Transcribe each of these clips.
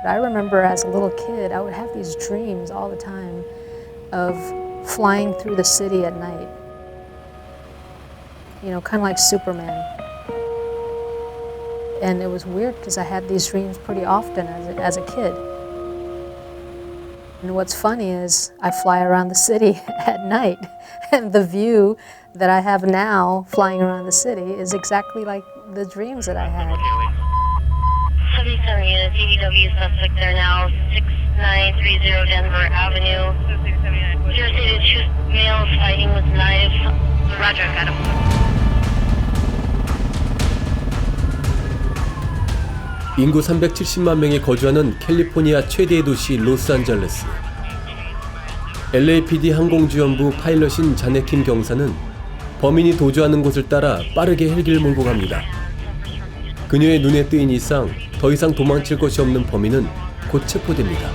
But I remember as a little kid, I would have these dreams all the time of flying through the city at night. You know, kind of like Superman. And it was weird because I had these dreams pretty often as a kid. And what's funny is I fly around the city at night, and the view that I have now flying around the city is exactly like the dreams that I had. 77 units, CDW suspect there now, 6930 Denver Avenue. 082 males fighting with knives. Roger, got him. 인구 370만 명이 거주하는 캘리포니아 최대의 도시 로스앤젤레스. LAPD 항공지원부 파일럿인 자네킴 경사는 범인이 도주하는 곳을 따라 빠르게 헬기를 몰고 갑니다. 그녀의 눈에 띄인 이상 더 이상 도망칠 것이 없는 범인은 곧 체포됩니다.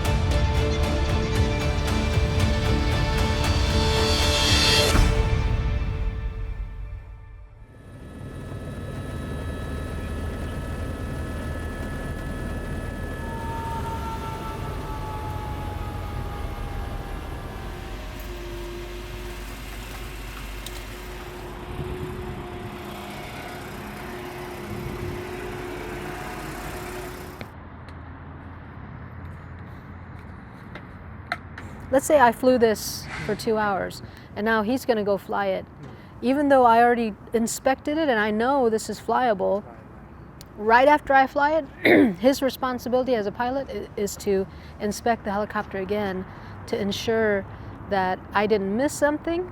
Let's say I flew this for 2 hours, and now he's going to go fly it. Even though I already inspected it and I know this is flyable, right after I fly it, his responsibility as a pilot is to inspect the helicopter again to ensure that I didn't miss something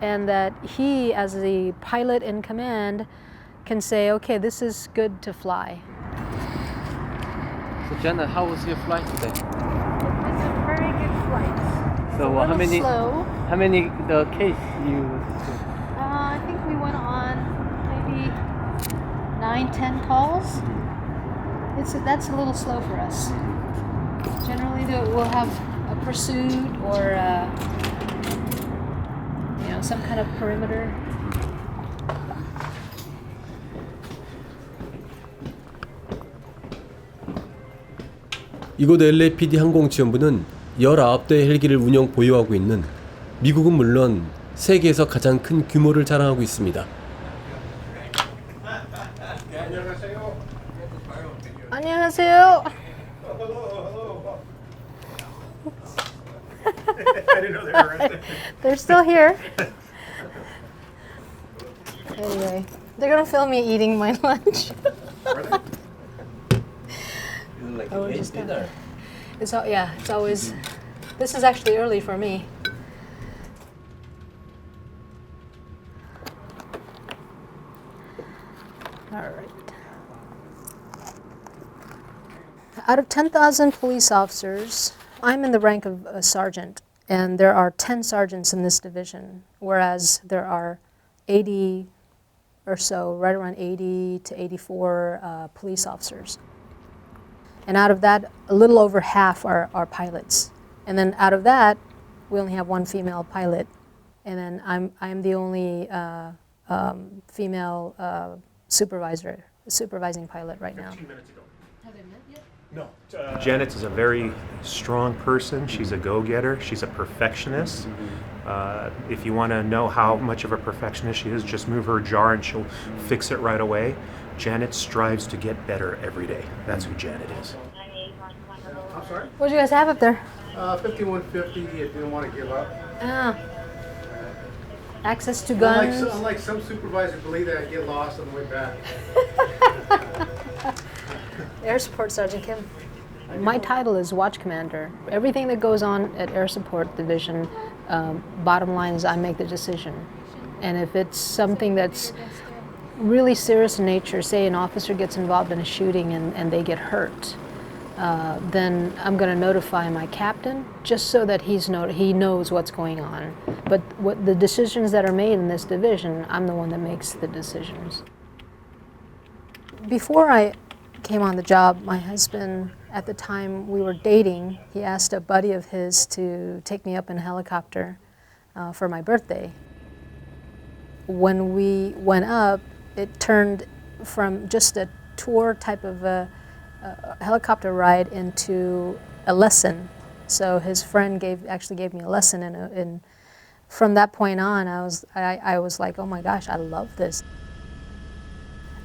and that he, as the pilot in command, can say, okay, this is good to fly. So Jenna, how was your flight today? It's a very good flight. So how many the case you? I think we went on maybe 9-10 calls. That's a little slow for us. Generally, we'll have a pursuit or some kind of perimeter. 이곳 LAPD 항공지원부는 19대의 헬기를 운영 보유하고 있는 미국은 물론 세계에서 가장 큰 규모를 자랑하고 있습니다. 안녕하세요. They're still here. Anyway, they're gonna film me eating my lunch. dinner. It's always. This is actually early for me. All right. Out of 10,000 police officers, I'm in the rank of a sergeant, and there are 10 sergeants in this division, whereas there are 80 or so, right around 80 to 84 police officers. And out of that, a little over half are pilots. And then out of that, we only have one female pilot. And then I'm the only female supervising pilot right now. 15 minutes ago. Have they met yet? No. Janet is a very strong person. She's a go-getter. She's a perfectionist. If you want to know how much of a perfectionist she is, just move her jar and she'll fix it right away. Janet strives to get better every day. That's who Janet is. I'm sorry? What do you guys have up there? 5150, he didn't want to give up. Ah. Access to guns. Unlike some supervisors believe that I get lost on the way back. Air Support Sergeant Kim. My title is Watch Commander. Everything that goes on at Air Support Division, bottom line is I make the decision. And if it's something that's really serious in nature, say an officer gets involved in a shooting and they get hurt, then I'm going to notify my captain just so that he knows what's going on. But what the decisions that are made in this division, I'm the one that makes the decisions. Before I came on the job, my husband, at the time we were dating, he asked a buddy of his to take me up in a helicopter for my birthday. When we went up, it turned from just a tour type of a a helicopter ride into a lesson. So his friend actually gave me a lesson, and from that point on, I was like, oh my gosh, I love this.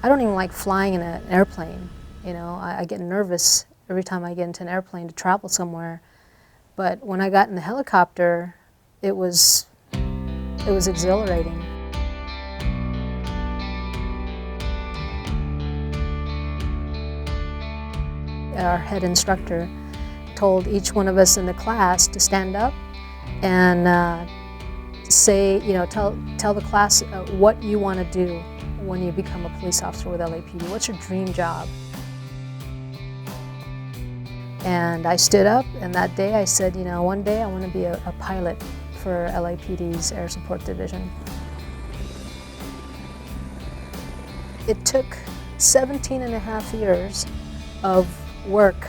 I don't even like flying in an airplane. You know, I get nervous every time I get into an airplane to travel somewhere. But when I got in the helicopter, it was exhilarating. Our head instructor told each one of us in the class to stand up and say, you know, tell the class what you want to do when you become a police officer with LAPD. What's your dream job? And I stood up, and that day I said, you know, one day I want to be a pilot for LAPD's Air Support Division. It took 17 and a half years of work,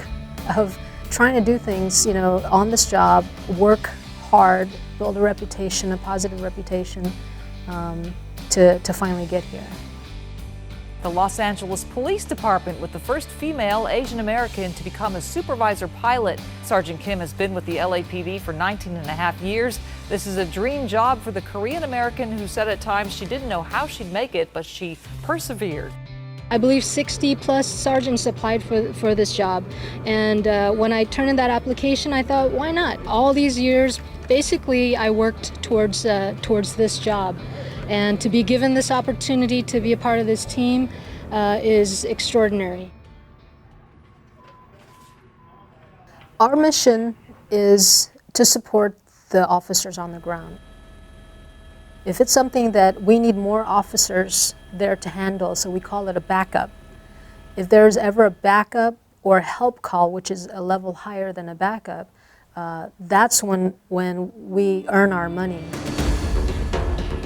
of trying to do things, you know, on this job, work hard, build a reputation, a positive reputation, to finally get here. The Los Angeles Police Department with the first female Asian American to become a supervisor pilot. Sergeant Kim has been with the LAPD for 19 and a half years. This is a dream job for the Korean American who said at times she didn't know how she'd make it, but she persevered. I believe 60 plus sergeants applied for this job, and when I turned in that application, I thought, why not? All these years, basically, I worked towards this job, and to be given this opportunity to be a part of this team is extraordinary. Our mission is to support the officers on the ground. If it's something that we need more officers there to handle, so we call it a backup. If there's ever a backup or a help call, which is a level higher than a backup, that's when we earn our money.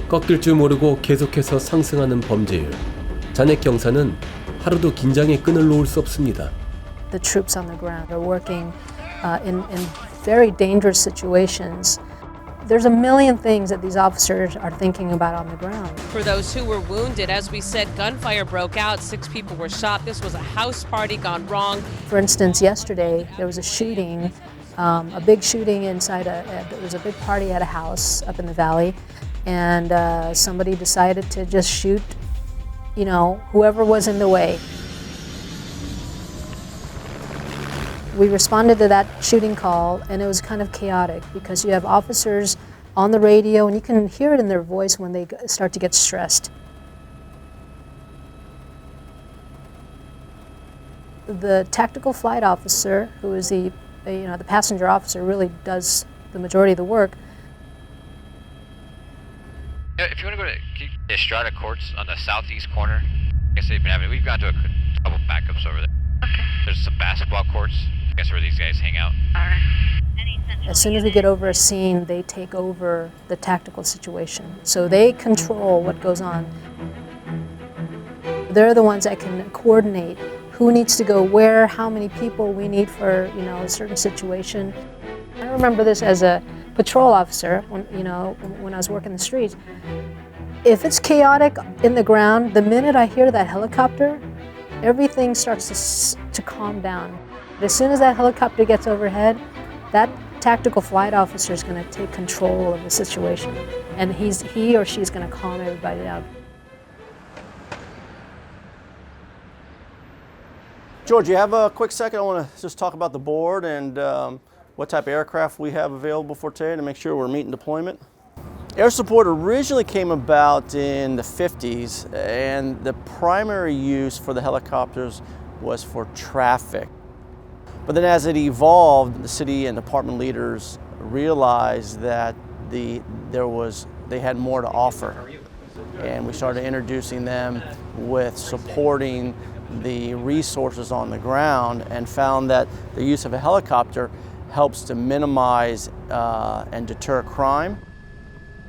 꺾일 줄 모르고 계속해서 상승하는 범죄율. 잔액 경사는 하루도 긴장의 끈을 놓을 수 없습니다. The troops on the ground are working in very dangerous situations. There's a million things that these officers are thinking about on the ground. For those who were wounded, as we said, gunfire broke out, 6 people were shot. This was a house party gone wrong. For instance, yesterday there was a shooting, a big shooting inside there was a big party at a house up in the valley, and somebody decided to just shoot, you know, whoever was in the way. We responded to that shooting call, and it was kind of chaotic because you have officers on the radio, and you can hear it in their voice when they start to get stressed. The tactical flight officer, who is the passenger officer, really does the majority of the work. If you want to go to the Estrada Courts on the southeast corner, I guess they've been having. We've gone to a couple backups over there. Okay. There's some basketball courts. I guess where these guys hang out. All right. As soon as we get over a scene, they take over the tactical situation. So they control what goes on. They're the ones that can coordinate who needs to go where, how many people we need for, you know, a certain situation. I remember this as a patrol officer when I was working the streets. If it's chaotic in the ground, the minute I hear that helicopter, everything starts to calm down. As soon as that helicopter gets overhead, that tactical flight officer is going to take control of the situation, and he or she's going to calm everybody down. George, you have a quick second? I want to just talk about the board and what type of aircraft we have available for today to make sure we're meeting deployment. Air support originally came about in the 50s, and the primary use for the helicopters was for traffic. But then as it evolved, the city and department leaders realized that they had more to offer. And we started introducing them with supporting the resources on the ground, and found that the use of a helicopter helps to minimize and deter crime.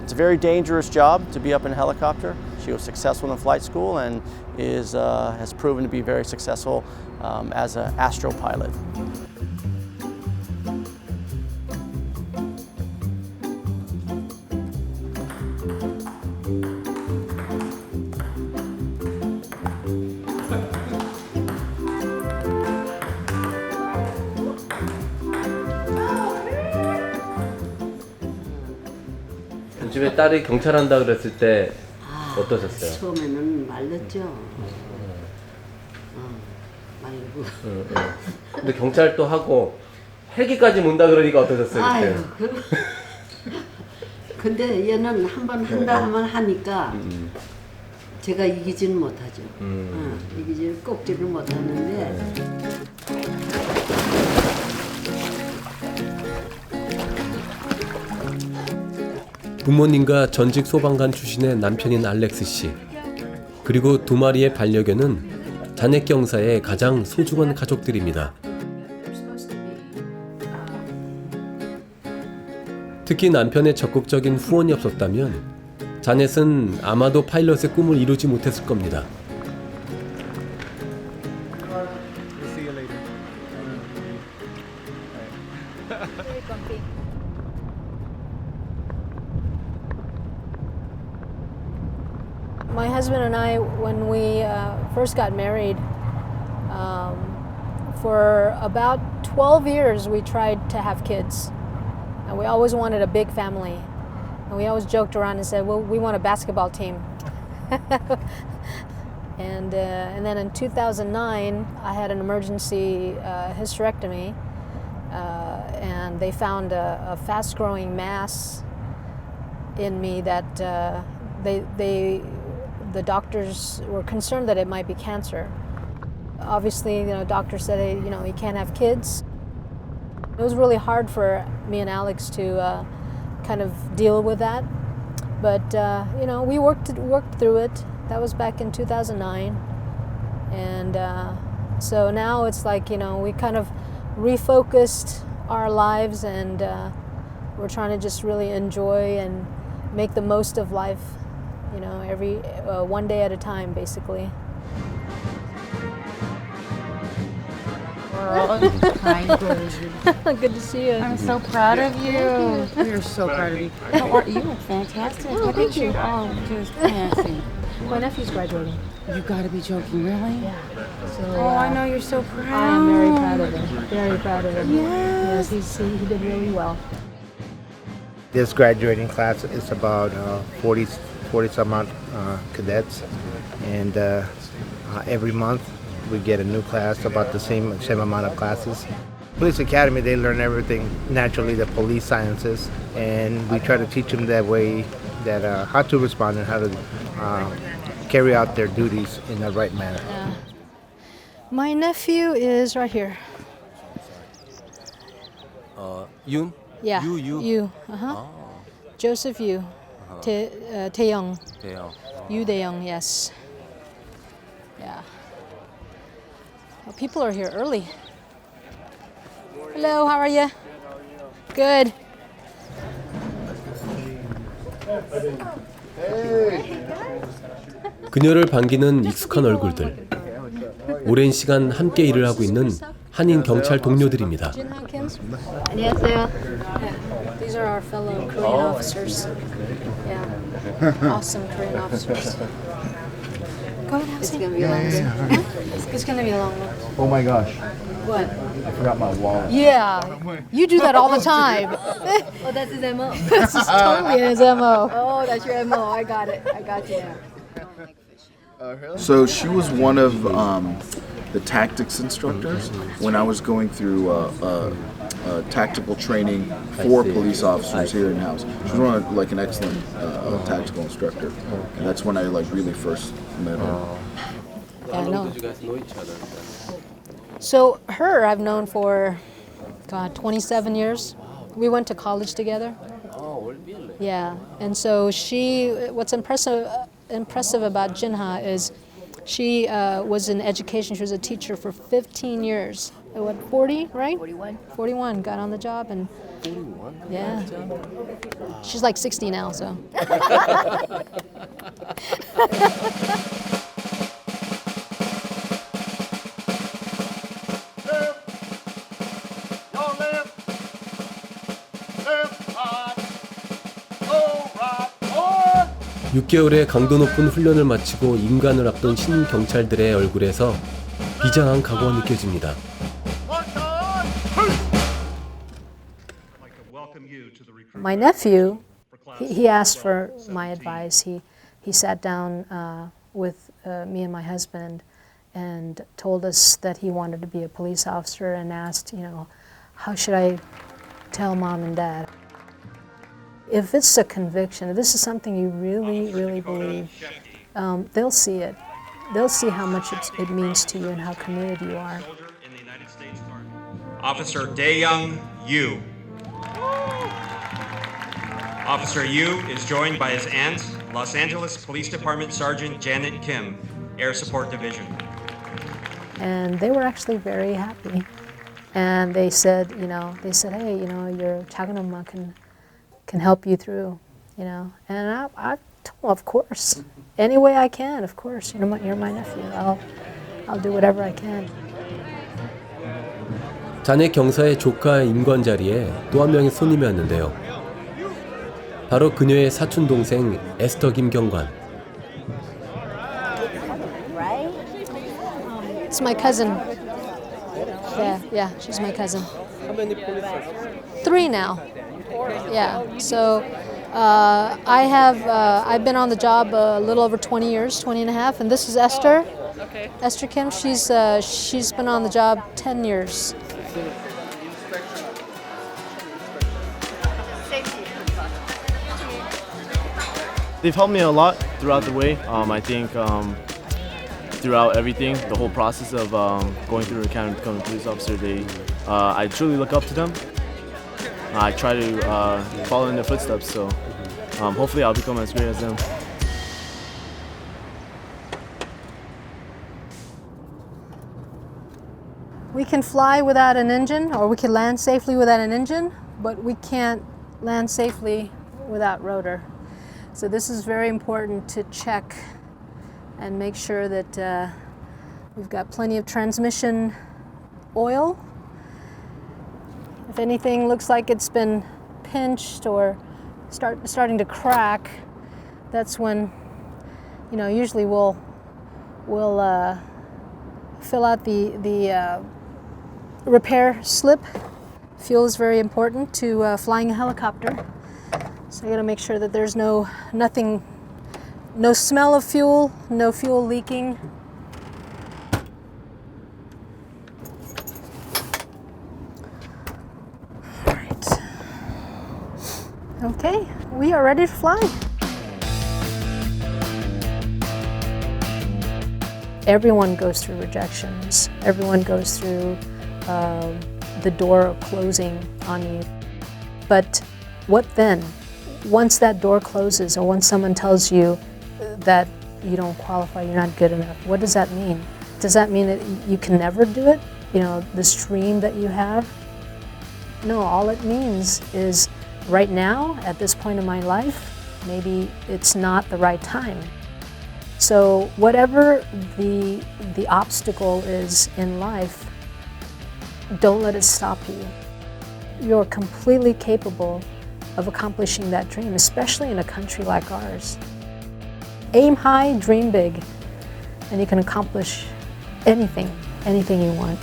It's a very dangerous job to be up in a helicopter. She was successful in flight school and has proven to be very successful as an astro pilot. 집에 딸이 경찰한다 그랬을 때 어떠셨어요? 처음에는 말렸죠. 말리고. 근데 경찰도 하고 헬기까지 문다 그러니까 어떠셨어요? 그때? 아유, 근데 얘는 한번 한다 하면 하니까 제가 이기지는 못하죠. 이기지를 꺾지를 못하는데. 부모님과 전직 소방관 출신의 남편인 알렉스 씨, 그리고 두 마리의 반려견은 잔액 경사의 가장 소중한 가족들입니다. 특히 남편의 적극적인 후원이 없었다면 자넷은 아마도 파일럿의 꿈을 이루지 못했을 겁니다. My husband and I, when we first got married, for about 12 years we tried to have kids. And we always wanted a big family. And we always joked around and said, well, we want a basketball team. And then in 2009, I had an emergency hysterectomy. And they found a fast-growing mass in me that the doctors were concerned that it might be cancer. Obviously, doctors said, hey, you can't have kids. It was really hard for me and Alex to kind of deal with that. But, we worked through it. That was back in 2009. And so now it's like, we kind of refocused our lives and we're trying to just really enjoy and make the most of life, every one day at a time, basically. Hi, Good to see you. I'm so proud of you. We're so proud of you. How are you? Fantastic. Look at you. Oh, just fancy. My nephew's graduating. You gotta be joking, really? Yeah. So, I know you're so proud. I am very proud of him. Very proud of him. Yes. He did really well. This graduating class is about 40 some odd cadets, and every month we get a new class, about the same amount of classes. Police Academy, they learn everything naturally, the police sciences, and we try to teach them that way, that how to respond and how to carry out their duties in the right manner. Yeah. My nephew is right here. 윤? Yeah. You. Joseph Yu. Taeyong. 돼요. Yu Taeyong, yes. Yeah. Well, people are here early. Hello, how are you? Good. 그녀를 반기는 익숙한 얼굴들. 오랜 시간 함께 일을 하고 있는 한인 경찰 동료들입니다. 안녕하세요. These are our fellow Korean officers. Yeah. Awesome Korean officers. Go ahead, have a seat. It's going to be a long one. Oh my gosh, What? I forgot my wallet. Yeah. You do that all the time. Oh, that's his MO. This is totally his MO. Oh, that's your MO. I got it. I got you now. So she was one of the tactics instructors when I was going through tactical training for police officers here in house. She was one of, like an excellent tactical instructor, and that's when I really first met her. Yeah, I know. Did you guys know each other? So her I've known for 27 years. We went to college together. Oh, really? Yeah, and so what's impressive about Jinha is she was in education. She was a teacher for 15 years. What, 40, right? 41. 41, got on the job and 41? yeah. She's like 60 now, so. 육 6개월의 강도 높은 훈련을 마치고 임관을 앞둔 신인 경찰들의 얼굴에서 비장한 각오가 느껴집니다. My nephew, he asked for my advice. He sat down with me and my husband and told us that he wanted to be a police officer and asked, how should I tell mom and dad? If it's a conviction, if this is something you really, really believe, they'll see it. They'll see how much it means to you and how committed you are. Officer Daeyoung Yu. Officer Yu is joined by his aunt, Los Angeles Police Department Sergeant Janet Kim, Air Support Division. And they were actually very happy. And they said, hey, your chaganoma can help you through, And I told them, of course, any way I can, of course. You're my nephew. I'll do whatever I can. 자네 경사의 조카 임관 자리에 또 한 명의 손님이 왔는데요. 바로 그녀의 사촌 동생 에스터 김경관. It's my cousin. Yeah, she's my cousin. How many police officers? 3 now. Yeah, so I've been on the job a little over 20 years, 20 and a half, and this is Esther. Okay. Esther Kim, she's been on the job 10 years. They've helped me a lot throughout the way. I think throughout everything, the whole process of going through the academy to become a police officer, I truly look up to them. I try to follow in their footsteps, so hopefully I'll become as great as them. We can fly without an engine, or we can land safely without an engine, but we can't land safely without rotor. So this is very important to check and make sure that we've got plenty of transmission oil. If anything looks like it's been pinched or starting to crack, that's when, usually we'll fill out the repair slip. Fuel is very important to flying a helicopter. So you gotta make sure that there's no smell of fuel, no fuel leaking. All right. Okay, we are ready to fly. Everyone goes through rejections. Everyone goes through the door closing on you. But what then? Once that door closes, or once someone tells you that you don't qualify, you're not good enough, what does that mean? Does that mean that you can never do it? This dream that you have? No, all it means is right now, at this point in my life, maybe it's not the right time. So whatever the obstacle is in life, don't let it stop you. You're completely capable of accomplishing that dream, especially in a country like ours. Aim high, dream big, and you can accomplish anything you want.